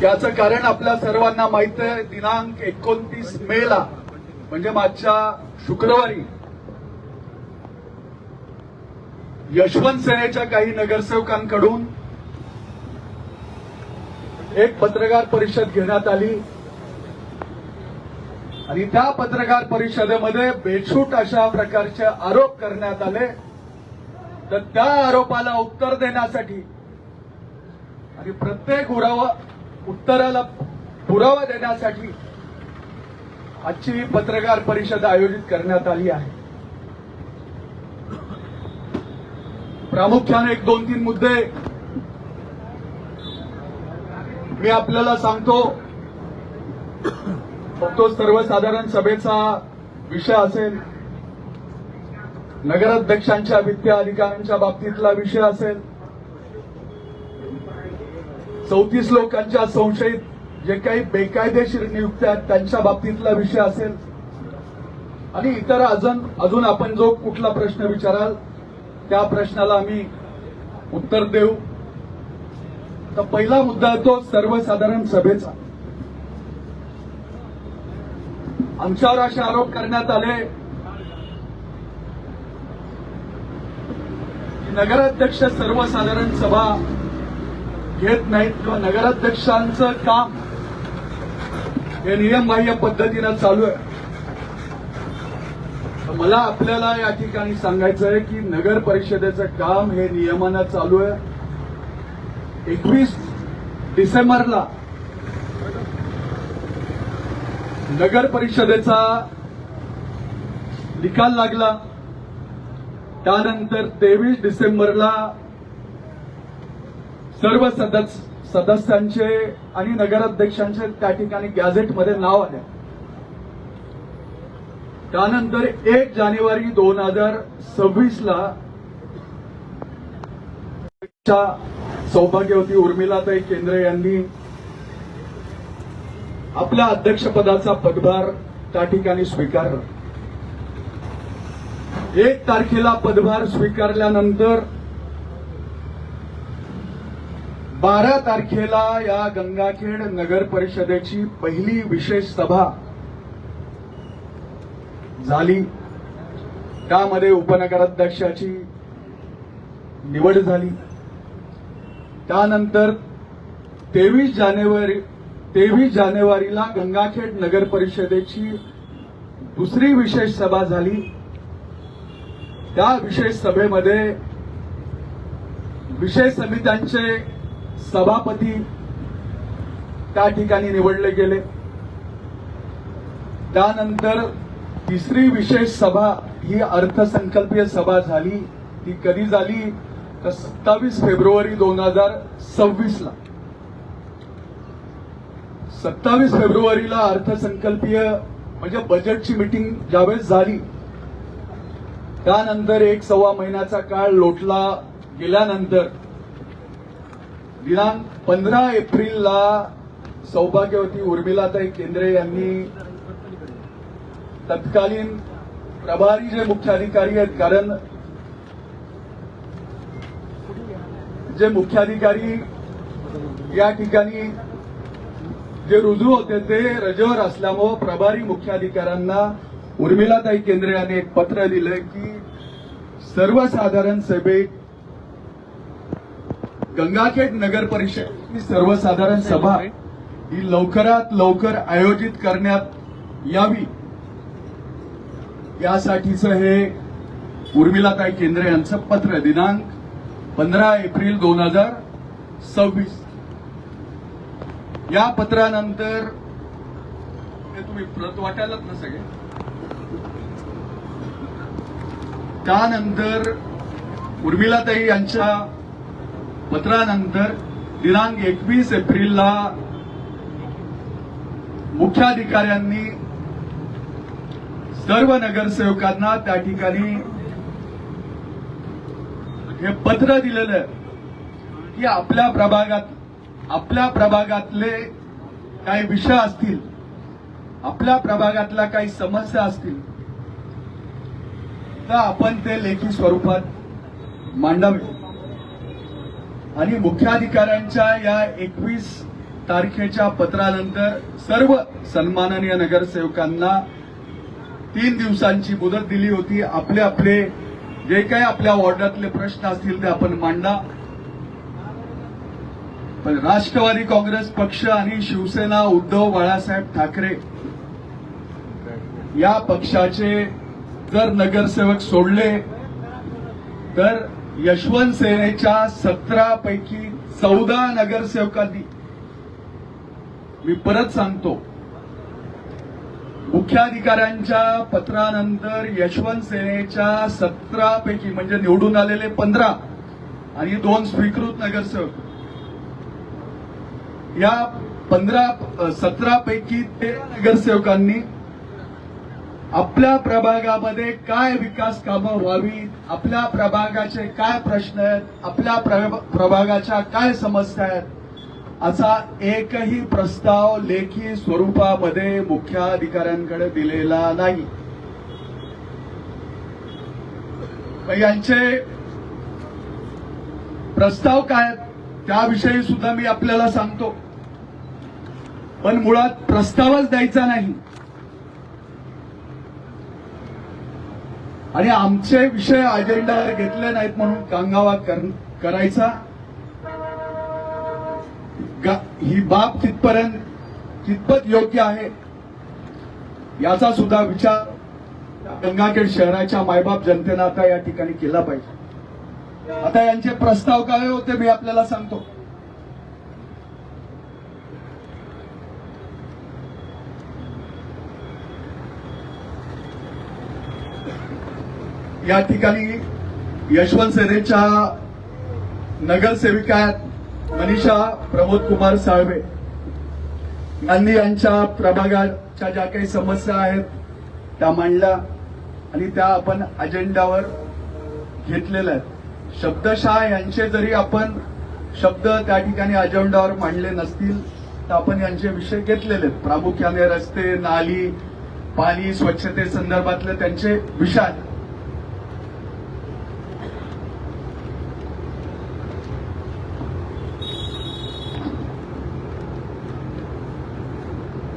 याचं कारण आपल्या सर्वांना माहित आहे. दिनांक 29 मेला म्हणजे मागच्या शुक्रवारी यशवंत सेनेच्या काही नगरसेवकांकडून एक पत्रकार परिषद घेण्यात आली आणि त्या पत्रकार परिषदेमध्ये बेछूट अशा प्रकारचे आरोप करण्यात आले. तर त्या आरोपाला उत्तर देण्यासाठी आणि प्रत्येक उत्तराला पुरावा देण्यासाठी आजची पत्रकार परिषद आयोजित करण्यात आली आहे. प्रामुख्याने 1-2-3 मुद्दे मी आपल्याला सांगतो. तो सर्वसाधारण सभेचा विषय असेल, नगराध्यक्षांच्या वित्तीय अधिकारांच्या बाबतीतला विषय असेल, 34 लोकांच्या संशयित जे काही बेकायदेशीर नियुक्त्या आहेत त्यांच्या बाबतीतला विषय असेल आणि इतर अजून आपण जो कुठला प्रश्न विचाराल त्या प्रश्नाला आम्ही उत्तर देऊ. तर पहिला मुद्दा आहे तो सर्वसाधारण सभेचा. आमच्यावर असे आरोप करण्यात आले की नगराध्यक्ष सर्वसाधारण सभा घेत नाहीत किंवा नगराध्यक्षांचं काम हे नियमबाह्य पद्धतीनं चालू आहे. मला आपल्याला या ठिकाणी सांगायचं आहे की नगर परिषदेचं काम हे नियमानं चालू आहे. 21 डिसेंबरला नगर परिषदेचा निकाल लागला. त्यानंतर 23 डिसेंबरला सर्व सदस्यांचे आणि नगराध्यक्षांचे त्या ठिकाणी गॅझेटमध्ये नाव आले. त्यानंतर 1 जानेवारी 2026 ला सौभाग्यवती उर्मिलाताई केंद्रे यांनी आपल्या अध्यक्षपदाचा पदभार त्या ठिकाणी स्वीकारला. 1 तारखेला पदभार स्वीकारल्यानंतर 12 तारखेला या गंगाखेड नगर परिषदेची पहिली विशेष सभा झाली. त्यामध्ये उपनगराध्यक्षाची निवड झाली. त्यानंतर 23 जानेवारीला गंगाखेड नगर परिषदेची दुसरी विशेष सभा झाली. त्या विशेष सभेमध्ये विशेष समित्यांचे सभापती त्या ठिकाणी निवडले गेले. त्यानंतर तिसरी विशेष सभा ही अर्थसंकल्पीय सभा झाली. ती कधी झाली तर 27 फेब्रुवारी 2026 ला. 27 फेब्रुवारीला अर्थसंकल्पीय म्हणजे बजेटची मीटिंग ज्यावेळेस झाली त्यानंतर 1-1.25 महिन्याचा काळ लोटला गेल्यानंतर दिनांक 15 एप्रिलला सौभाग्यवती उर्मिलाताई केंद्रे यांनी तत्कालीन प्रभारी जे मुख्याधिकारी आहेत, कारण जे मुख्याधिकारी या ठिकाणी जे रुजू होते ते रजेवर असल्यामुळे प्रभारी मुख्याधिकाऱ्यांना उर्मिलाताई केंद्रे यांनी एक पत्र लिहिलं की सर्वसाधारण सभेत गंगाखेड नगर परिषद ही सर्वसाधारण सभा ही लवकरात लवकर आयोजित करण्यात यावी यासाठीचं हे उर्मिलाताई केंद्रे यांचं पत्र दिनांक 15 एप्रिल 2026. या पत्रानंतर हे तुम्ही प्रत वाटायलाच ना सगळे. त्यानंतर उर्मिलाताई यांच्या पत्रानंतर दिनांक 21 एप्रिलला मुख्याधिकाऱ्यांनी सर्व नगरसेवकांना त्या ठिकाणी हे पत्र दिलेलं की आपल्या प्रभागातले काही विषय असतील, आपल्या प्रभागातल्या काही समस्या असतील तर आपण ते लेखी स्वरूपात मांडावे. आणि मुख्याधिकाऱ्यांच्या या 21 तारखेच्या पत्रानंतर सर्व सन्माननीय नगरसेवकांना 3 दिवसांची मुदत दिली होती. आपले आपले जे काही आपल्या वॉर्डातले प्रश्न असतील ते आपण मांडा. पण राष्ट्रवादी काँग्रेस पक्ष आणि शिवसेना उद्धव बाळासाहेब ठाकरे या पक्षाचे जर नगरसेवक सोडले तर यशवंत सेनेच्या 17 पैकी 14 नगरसेवकांनी, मी परत सांगतो, मुख्याधिकाऱ्यांच्या पत्रानंतर यशवंत सेनेच्या 17 पैकी म्हणजे निवडून आलेले 15 आणि 2 स्वीकृत नगरसेवक, या 17 पैकी 13 नगरसेवकांनी आपल्या प्रभागामध्ये काय विकास कामं व्हावी, आपल्या प्रभागाचे काय प्रश्न आहेत, आपल्या प्रभागाच्या काय समस्या आहेत, असा एकही प्रस्ताव लेखी स्वरूपामध्ये मुख्याधिकाऱ्यांकडे दिलेला नाही. यांचे प्रस्ताव काय त्याविषयी सुद्धा मी आपल्याला सांगतो. पण मुळात प्रस्तावच द्यायचा नाही आणि आमचे विषय अजेंडावर घेतले नाहीत म्हणून कांगावा करायचा, ही बाब कितपत योग्य आहे याचा सुद्धा विचार गंगाखेड शहराच्या मायबाप जनतेनं आता या ठिकाणी केला पाहिजे. आता यांचे प्रस्ताव काय होते मी आपल्याला सांगतो. या ठिकाणी यशवंत सेनेच्या नगरसेविका मनीषा प्रमोद कुमार साळवे यांनी यांच्या प्रभागाच्या ज्या काही समस्या आहेत त्या मांडल्या आणि त्या आपण अजेंडावर घेतलेल्या आहेत. शब्दशः यांचे जरी आपण शब्द त्या ठिकाणी अजेंडावर मांडले नसतील तर आपण यांचे विषय घेतलेले आहेत. प्रामुख्याने रस्ते, नाली, पाणी, स्वच्छतेसंदर्भातले त्यांचे विषय.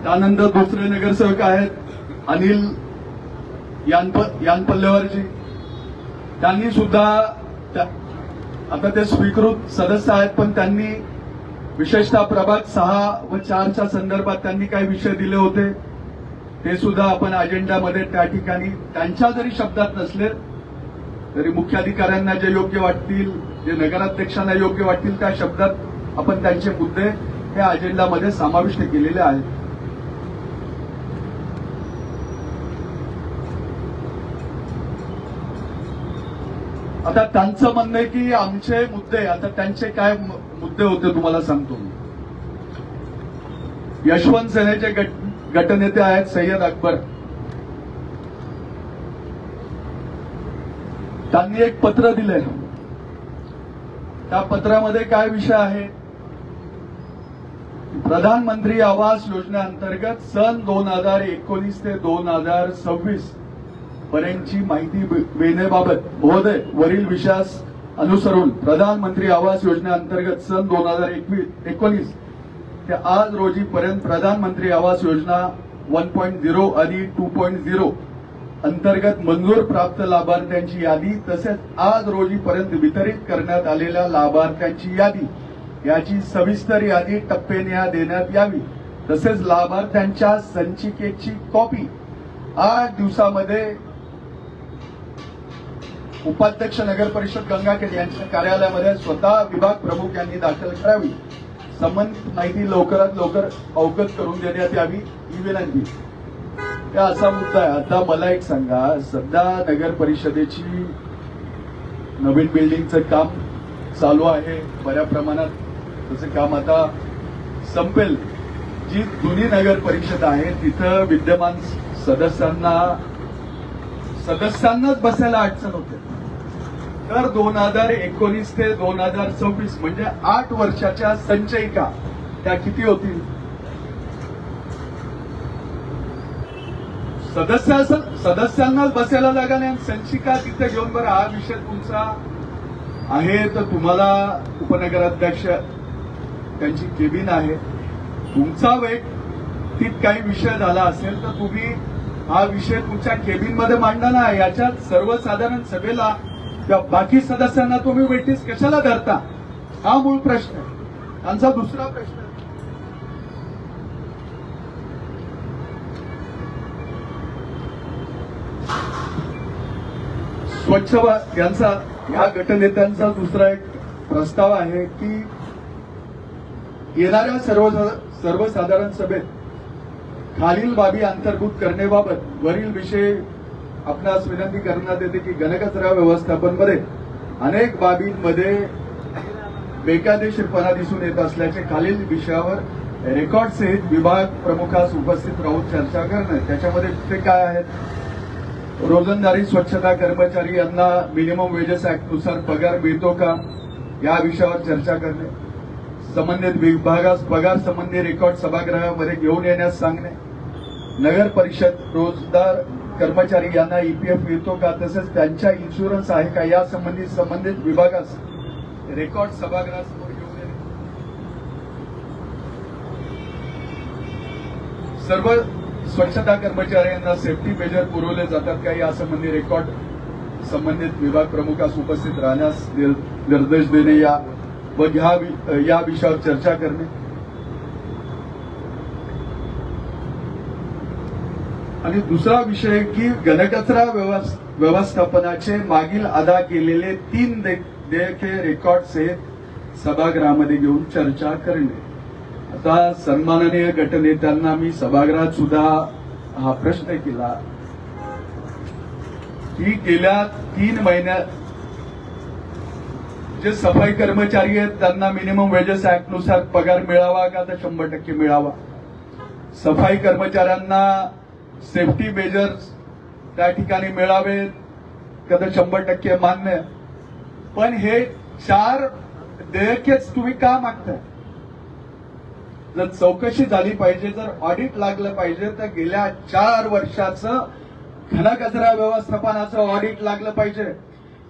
त्यानंतर दुसरे नगरसेवक आहेत अनिल यानपल्लेवरजी. त्यांनी सुद्धा आता ते स्वीकृत सदस्य आहेत पण त्यांनी विशेषतः प्रभाग 6 व 4च्या संदर्भात त्यांनी काही विषय दिले होते ते सुद्धा आपण अजेंडामध्ये त्या ठिकाणी त्यांच्या जरी शब्दात नसले तरी मुख्याधिकाऱ्यांना जे योग्य वाटतील, जे नगराध्यक्षांना योग्य वाटतील त्या शब्दात आपण त्यांचे मुद्दे या अजेंडामध्ये समाविष्ट केलेले आहेत. आता त्यांचं म्हणणं आहे की आमचे मुद्दे, आता त्यांचे काय मुद्दे होते तुम्हाला सांगतो मी. यशवंत सेनेचे गटनेते आहेत सय्यद अकबर. त्यांनी एक पत्र दिलंय. त्या पत्रामध्ये काय विषय आहे, प्रधानमंत्री आवास योजनेअंतर्गत सन 2019 ते 2026 पर्यंतची माहिती देण्याबाबत महोदय वरील विषयास अनुसरून प्रधानमंत्री आवास योजनेअंतर्गत सन 2019 ते आज रोजी पर्यंत प्रधानमंत्री आवास योजना 1.0 आणि 2.0 अंतर्गत मंजूर प्राप्त लाभार्थ्यांची यादी तसेच आज रोजीपर्यंत वितरित करण्यात आलेल्या लाभार्थ्यांची यादी याची सविस्तर यादी टप्प्याने देण्यात यावी. तसेच लाभार्थ्यांच्या संचिकेची कॉपी 8 दिवसामध्ये उपाध्यक्ष नगर परिषद गंगाखेड यांच्या कार्यालयामध्ये स्वतः विभाग प्रमुख यांनी दाखल करावी. संबंधित माहिती लवकरात लवकर अवगत करून देण्यात यावी ही विनंती. या असा मुद्दा आहे. आता मला एक सांगा, सध्या नगर परिषदेची नवीन बिल्डिंगचं काम चालू आहे बऱ्या प्रमाणात. त्याचं काम आता संपेल. जी जुनी नगर परिषद आहे तिथं विद्यमान सदस्यांनाच बसायला अडचण होते. तर 2019 ते 2026 म्हणजे 8 वर्षाच्या संचयिका त्या किती होतील? सदस्यांनाच बसायला जागा नाही. संचिका तिथे घेऊन बरं हा विषय तुमचा आहे तर तुम्हाला उपनगराध्यक्ष त्यांची केबिन आहे तुमचा वैयक्तिक काही विषय झाला असेल तर तुम्ही हा विषय तुमच्या केबिनमध्ये मांडा ना. याच्यात सर्वसाधारण सभेला किंवा बाकी सदस्यांना तुम्ही वेटीस कशाला धरता, हा मूळ प्रश्न आहे. त्यांचा दुसरा प्रश्न स्वच्छ यांचा, या गटनेत्यांचा दुसरा एक प्रस्ताव आहे की येणाऱ्या सर्वसाधारण सभेत खालील बाबी अंतर्भूत करण्याबाबत वरील विषय आपणास विनंती करण्यात येते की घनकचरा व्यवस्थापनमध्ये अनेक बाबींमध्ये बेकायदेशीरपणा दिसून येत असल्याचे खालील विषयावर रेकॉर्ड सहित विभाग प्रमुखास उपस्थित राहून चर्चा करणे. त्याच्यामध्ये ते काय आहेत? रोजंदारी स्वच्छता कर्मचारी यांना मिनिमम वेजेस ऍक्ट नुसार पगार मिळतो का, या विषयावर चर्चा करणे. संबंधित विभागास पगार संबंधी रेकॉर्ड सभागृहामध्ये घेऊन येण्यास सांगणे. नगर परिषद रोजगार कर्मचारी यांना ईपीएफ मिळतो का, तसेच त्यांच्या इन्शुरन्स आहे का, या संबंधित विभागास रेकॉर्ड सभागृहासमोर घेऊन येणे. सर्व स्वच्छता कर्मचाऱ्यांना सेफ्टी मेजर पुरवले जातात का, यासंबंधी रेकॉर्ड संबंधित विभाग प्रमुखास उपस्थित राहण्यास निर्देश देणे व या विषयावर चर्चा करणे. आणि दुसरा विषय की घनकचरा व्यवस्थापनाचे मागील अदा केलेले 3 देयके रेकॉर्ड सहित सभागृहामध्ये घेऊन चर्चा करणे. आता सन्माननीय गटनेत्यांना मी सभागृहात सुद्धा हा प्रश्न केला की गेल्या 3 महिन्यात जे सफाई कर्मचारी आहेत त्यांना मिनिमम वेजेस ऍक्ट नुसार पगार मिळावा का, तर 100% मिळावा. सफाई कर्मचाऱ्यांना सेफ्टी मेजर्स त्या ठिकाणी मिळावे का, तर 100% मान्य. पण हे 4 देयकेच तुम्ही का मागताय? जर चौकशी झाली पाहिजे, जर ऑडिट लागलं पाहिजे, तर गेल्या 4 वर्षाचं घनकचरा व्यवस्थापनाचं ऑडिट लागलं पाहिजे.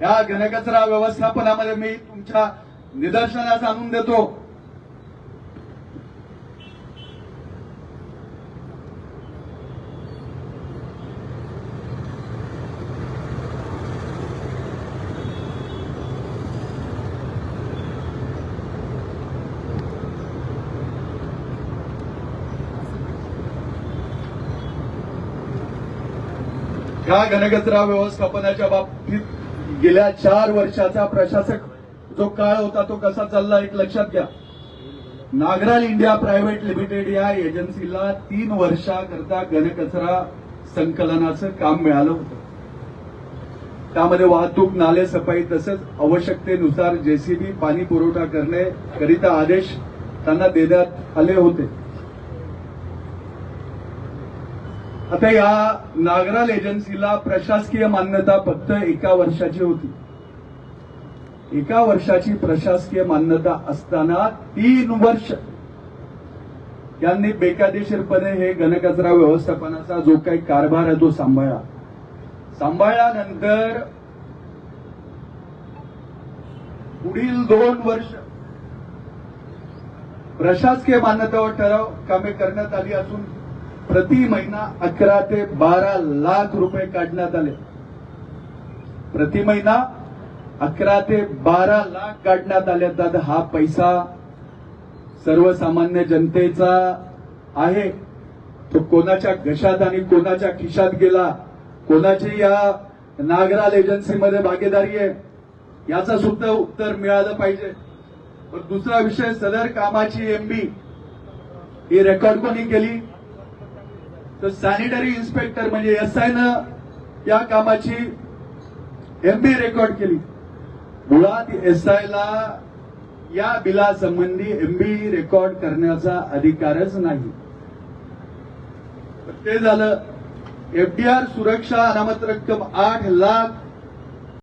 या घनकचरा व्यवस्थापनामध्ये मी तुमच्या निदर्शनास आणून देतो. या घनकचरा व्यवस्थापनाच्या बाबतीत गेल्या 4 वर्षाचा प्रशासक जो काळ होता तो कसा चालला एक लक्षात घ्या. नागराल इंडिया प्रायव्हेट लिमिटेड या एजन्सीला 3 वर्षाकरता घनकचरा संकलनाचं काम मिळालं होतं. त्यामध्ये वाहतूक, नाले सफाई तसंच आवश्यकतेनुसार जेसीबी पाणी पुरवठा करण्याकरिता आदेश त्यांना देण्यात आले होते. आता या नागराल एजन्सीला प्रशासकीय मान्यता फक्त 1 वर्षाची होती. 1 वर्षाची प्रशासकीय मान्यता असताना 3 वर्ष यांनी बेकायदेशीरपणे हे घनकचरा व्यवस्थापनाचा जो काही कारभार आहे तो सांभाळल्यानंतर पुढील 2 वर्ष प्रशासकीय मान्यतेवर ठराव कामे करण्यात आली असून प्रति महिना 11 ते 12 लाख रुपये काढण्यात आले. प्रति महिना 11 ते 12 लाख काढण्यात आले. तर हा पैसा सर्वसामान्य जनतेचा आहे. तो कोणाच्या घशात आणि कोणाच्या खिशात गेला, कोणाची या नागराल एजन्सीमध्ये भागीदारी आहे, याचं सुद्धा उत्तर मिळालं पाहिजे. दुसरा विषय, सदर कामाची एमबी ही रेकॉर्ड कोणी केली, तर सॅनिटरी इन्स्पेक्टर म्हणजे एसआयनं या कामाची एमबी रेकॉर्ड केली. मुळात एसआयला या बिलासंबंधी एमबी रेकॉर्ड करण्याचा अधिकारच नाही. ते झालं. एफडीआर सुरक्षा अनामत रक्कम 8 लाख